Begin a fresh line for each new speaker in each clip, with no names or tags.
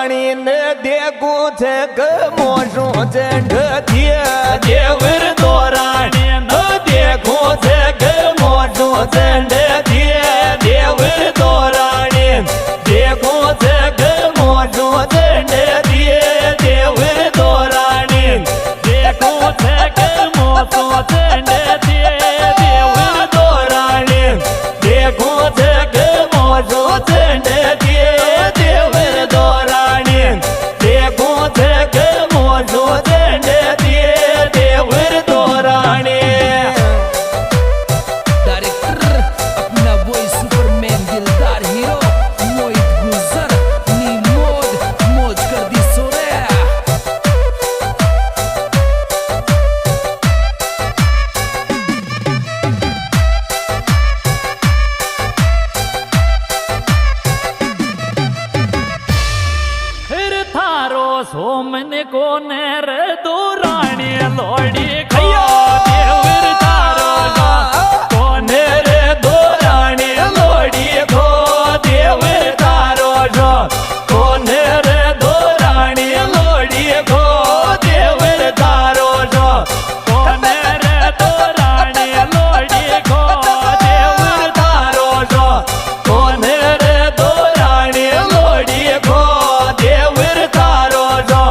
દોરાણી ને દેગું છે કે મોશું છે દેવર દોરાણી ને દેગું છે કે મોશું છે દેવર દોરાણી દેગું છે કે મોશું છે દેવર દોરાણી દેગું છે કે મોશું છે દેવર દોરાણી દેગું છે કે મોશું છે દેવર દોરાણી દેગું છે કે મોશું છે દેવર દોરાણી
डायरेक्टर अपना वही सुपरमैन दिलदार हीरो मोहित गुजर नी मोज कर दी सोरे
फिर थारो सोमन को नेर दौराणी लोड़ी खैया देवर थारो
કોને રે દોરાણી લોડી ખો દેવર તારો છો કોને રે દોરાણી લોડી ખો દેવર તારો છો
કોને રે દોરાણી લોડી ખો
દેવર તારો છો કોને રે દોરાણી લોડી ખો દેવર તારો છો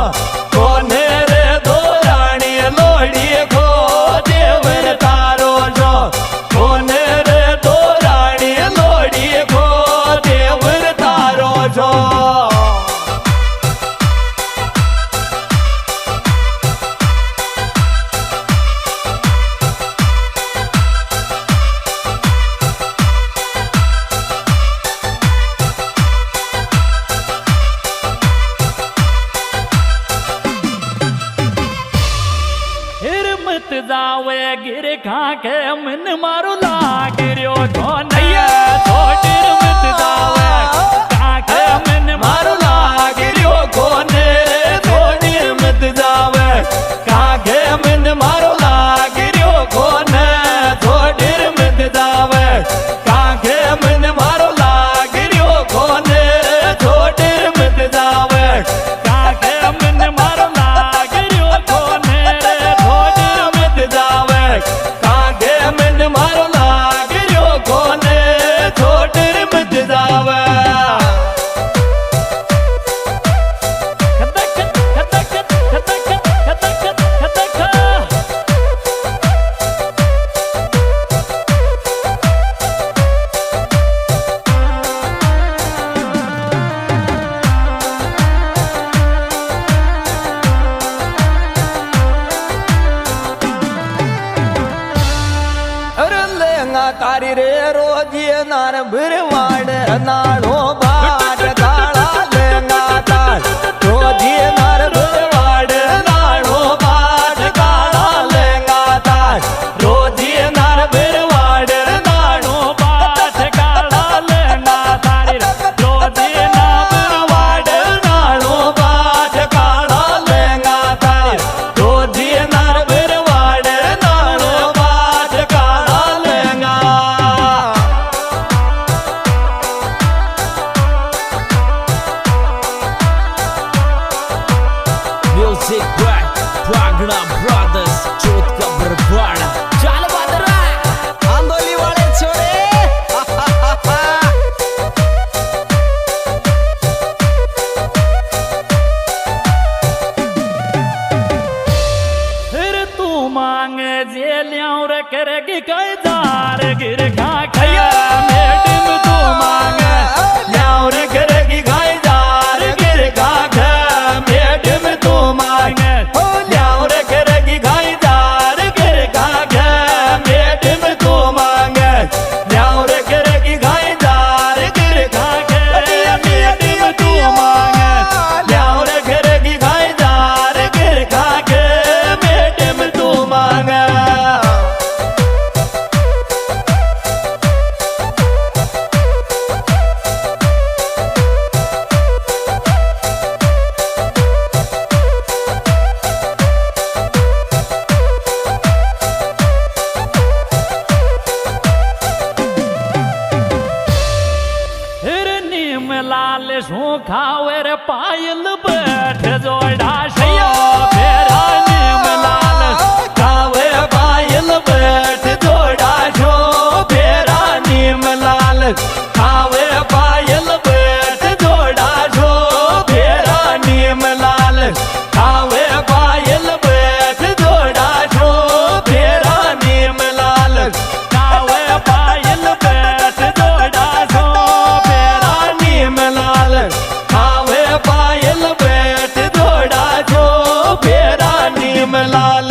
કોને રે દોરાણી લોડી ખો દેવર તારો છો કોને રે દોરાણી લોડી ખો દેવર તારો છો
फिर मत जावे गिर खा के मन मारो लाग रियो कोनैया छोटिर मत जावे खा के मन
મારો લાગર્યો કોને થોડી મત જાવે કાગે મન મારો લાગર્યો કોને થોડી મત જાવે કાગે મન મારો લાગર્યો કોને થોડી મત જાવે
કાગે મન મારો લાગ રહ્યો કોને રે
થોડી મત જાવે કાગે મન મારો લાગર્યો કોને થોડી મત જાવે
ખતક ખતક ખતક ખતક ખતક
લેંગા તારી રે રોજી નાર ભરવાડ નાળો બાટ કાળા લેંગા તાર રોજી નાર ભરવાડ નાળો બાટ કાળા લેંગા તાર રોજી નાર ભરવાડ નાળો
પાઠ કાળા લેંગા તારી
રોજી ના ભરવાડ નાળો બાટ કાળા લેંગા તાર રોજી નાર ભરવાડ નાળો બાટ કાળા lehenga
music by प्रागना brothers चोटका Barwara चल बदरा आंदोली वाले छोरे
फिर तू मांगे जे ल्याऊ रे करेगी कई दार गिर खा खैया
મેડમ તું માંગે લ્યાવ રે કરેગી ગાય જાર ગિર ગાઘ મેડમ તું માંગે ઓ લ્યાવ રે કરેગી ગાય જાર ગિર ગાઘ મેડમ તું માંગે લ્યાવ રે કરેગી ગાય જાર ગિર ગાઘ મેડમ તું માંગે લ્યાવ રે કરેગી ગાય જાર ગિર ગાઘ મેડમ તું માંગે
पायल बैठ जोड़ा शो फेरा नीम लाल
खावे पायल बैठ जोड़ा शो फेरा नीम लाल खावे पायल बैठ जोड़ा शो फेरा नीम लाल खावे पायल बैठ जोड़ा शो फेरा नीम लाल
कावे पायल बैठ जोड़ा शो फेरा
नीम लाल खावे पायल बैठ जोड़ा शो फेरा नीम लाल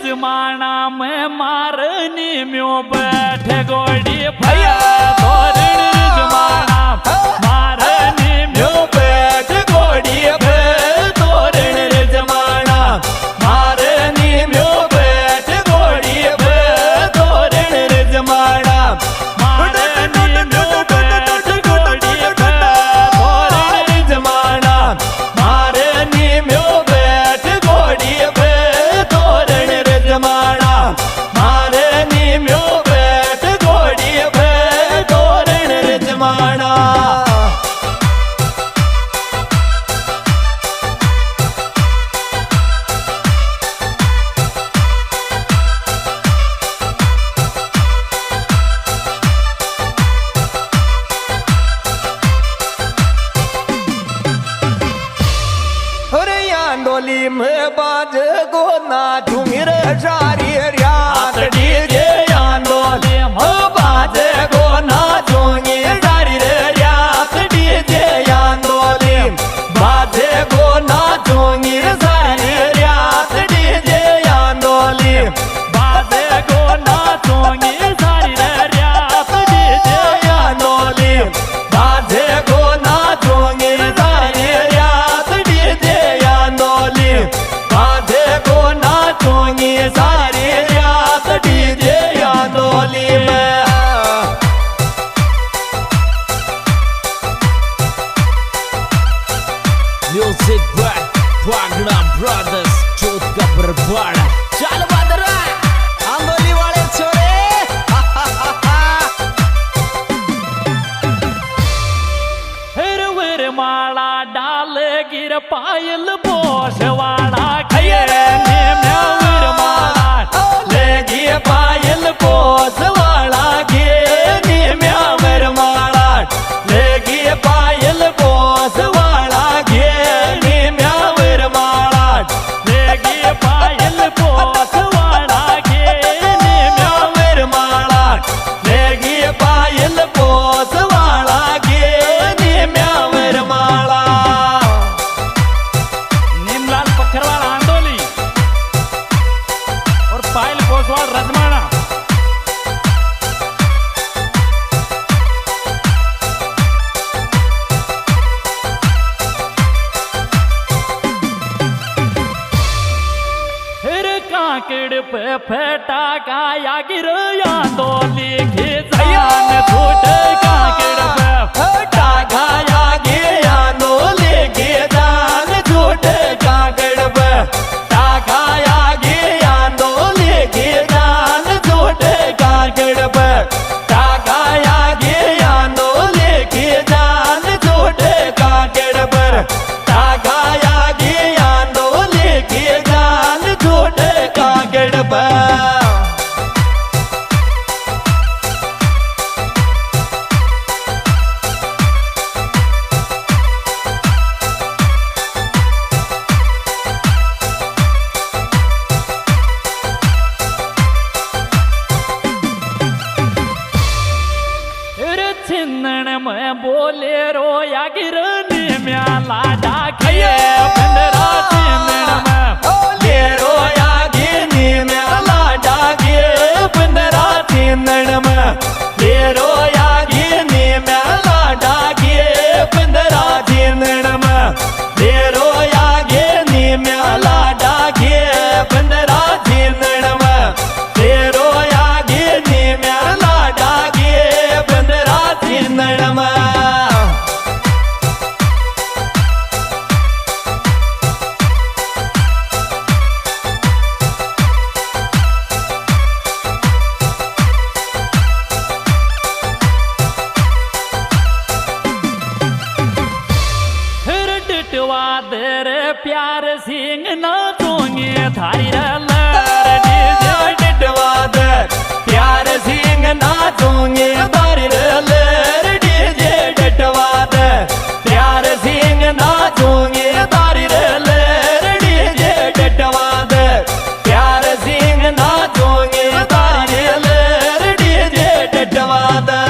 जमाना में मारनी म्यो बैठ गोड़ी भैया तोरण जमाना मारनी म्यो
बैठ गोड़ी तोरण जमाना मारनी म्यो बैठ गोड़ी तोरण जमाना
मारनी म्यो बैठ गोड़ी
तोरण जमाना मारनी म्यो बैठ गोड़ी तोरण जमाना मारे नीम्यो बैठ घोड़ी तोरण जमाना डोली में बाज गोना झुमिर सारी रियात डीजे डोली में बाज गोना झुमिर सारी रियात डीजे डोली बाज गोना झुमिर सारी रियात डीजे डोली
बाज गोना चोंगी सारी रियात डीजे
डोली बाज गोना झुमिर सारी रियात डीजे डोली बाजे को नाचोंगी सारी रात डीजे डोली में
Music by Pagna Brothers, Chut का बरबाड़ा चल बदरा आंदोली वाले छोरे
फिर वर माला डाल गिर पायल बोसवाड़ा खैरे ने वर माला
लेगी पायल पोसवाड़ा गे नीम्यावर माला लेगी पायल पोसवाड़ा गे नीम्यावर माला
लेगी पायल बोसवाड़ा गे
नीम्यावर माला लेगी पायल पोसवाड़ा गे नीम्यावर माला
नीमलाल पखरवाल आंदोली और पायल बोसवाड़ रजमाना फिर कांकड़ पे फेटा गाया गिर आंदोली की जान छूट कांकड़ पे
गाया गया नोले के दान झूठे कागड़ पे गाया गया नोले के दान झूठे कागड़ पे गाया गया नोले के दान झूठे कागड़ पर गाया गया नोले के दान झूठे कागड़ पर
सिंह नाचूंगी थारी रे लहर डीजे डिटवा दे प्यार सिंह नाचूंगी थारी रे लहर डीजे डिटवा दे प्यार सिंह नाचूंगी थारी रे लहर डीजे डिटवा दे प्यार सिंह नाचूंगी थारी रे लहर डीजे डिटवा दे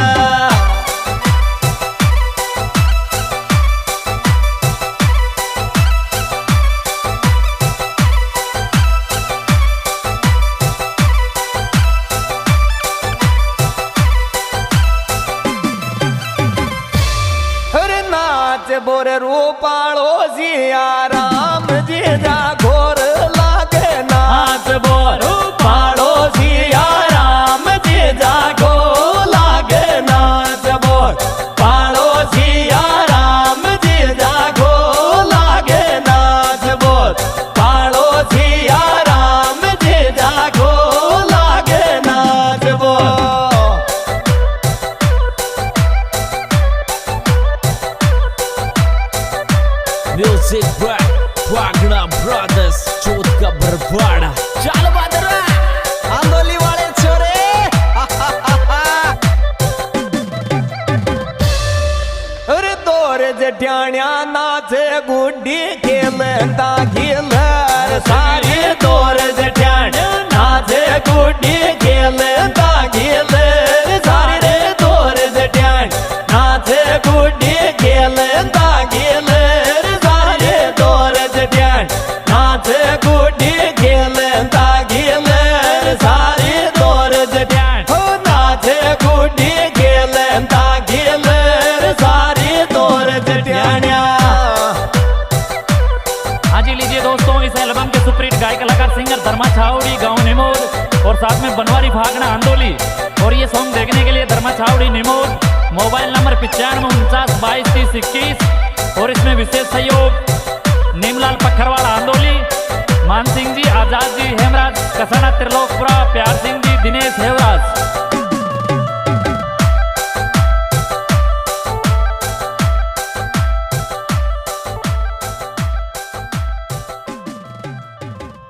बोर रूपालो सिया राम जी जा घोर लागे नाच बोर रूपालो सिया राम जी जा घो लागे नाच बोर पालो सिया राम जी जा घो लागे नाच बोर पालो सिया राम जी जा घो लागे नाच bore
Music by Wagner Brothers, चोट का बरवाड़ा। चल बादरा
आंदोली वाले छोरे अरे दौर जठ्याण्या नाचे गुड्डी खेलता खेलर सारे दौर जठ्याण्या नाचे गुड्डी खेलता खेलर सारे रे दौर जठ्याण्या नाचे गुड्डी खेलता खेलर सारे दौर जठ्याण्या नाचे गुड्डी खेलता खेलर सारे दौर जठ्याण्या हो नाचे गुड्डी खेलता खेलर सारे दौर जठ्याण्या।
हाँ जी लीजिए दोस्तों, इस एल्बम के सुपरहिट गायक कलाकार सिंगर धर्मा छावड़ी गाँव निमोद और साथ में बनवारी भागना आंदोली। और ये सॉन्ग देखने के लिए धर्मा छावड़ी निमोद मोबाइल नंबर 9549223021। और इसमें विशेष सहयोग नीमलाल पखरवाड़ा आंदोली, मान सिंह जी, आजाद जी, हेमराज कसाना, त्रिलोकपुरा, प्यार सिंह जी, दिनेश हेवराज।